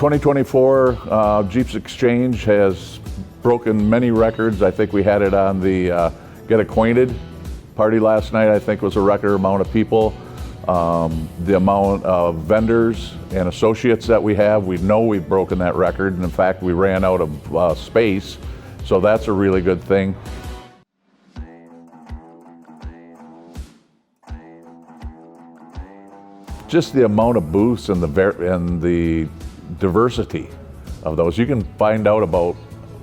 2024 GEAPS Exchange has broken many records. I think we had it on the Get Acquainted party last night. I think was a record amount of people. The amount of vendors and associates that we have, we know we've broken that record, and in fact we ran out of space, so that's a really good thing. Just the amount of booths and the diversity of those. You can find out about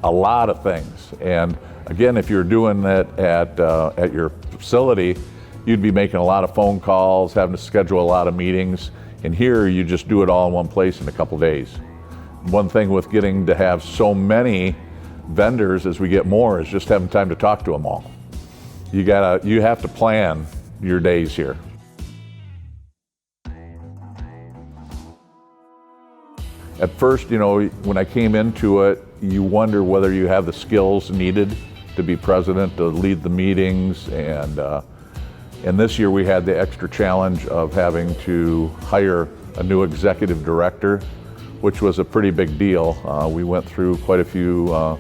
a lot of things, and again, if you're doing that at your facility, you'd be making a lot of phone calls, having to schedule a lot of meetings, and here you just do it all in one place in a couple days. One thing with getting to have so many vendors as we get more is just having time to talk to them all. You have to plan your days here. At first, when I came into it, you wonder whether you have the skills needed to be president, to lead the meetings, and this year we had the extra challenge of having to hire a new executive director, which was a pretty big deal. We went through quite a few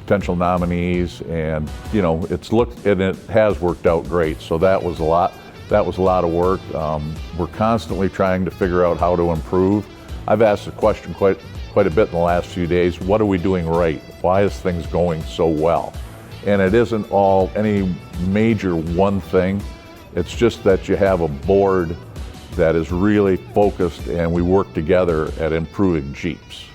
potential nominees, and it has worked out great. So that was a lot of work. We're constantly trying to figure out how to improve. I've asked the question quite a bit in the last few days, what are we doing right? Why is things going so well? And it isn't all any major one thing. It's just that you have a board that is really focused, and we work together at improving GEAPS.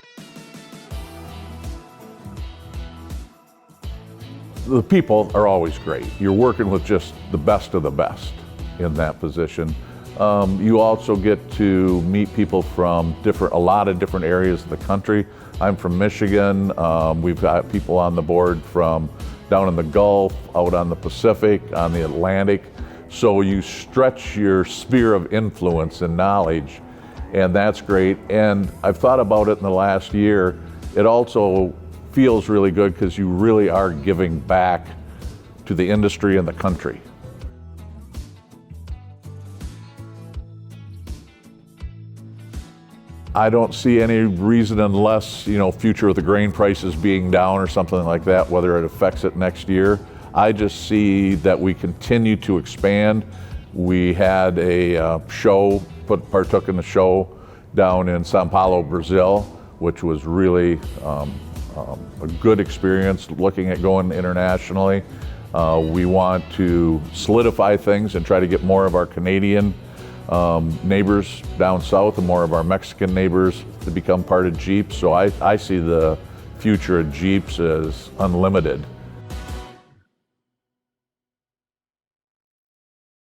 The people are always great. You're working with just the best of the best in that position. You also get to meet people from a lot of different areas of the country. I'm from Michigan. We've got people on the board from down in the Gulf, out on the Pacific, on the Atlantic. So you stretch your sphere of influence and knowledge, and that's great. And I've thought about it in the last year. It also feels really good because you really are giving back to the industry and the country. I don't see any reason, unless, future of the grain prices being down or something like that, whether it affects it next year. I just see that we continue to expand. We had a partook in the show down in Sao Paulo, Brazil, which was really a good experience looking at going internationally. We want to solidify things and try to get more of our Canadian neighbors down south and more of our Mexican neighbors to become part of GEAPS. So I see the future of GEAPS as unlimited.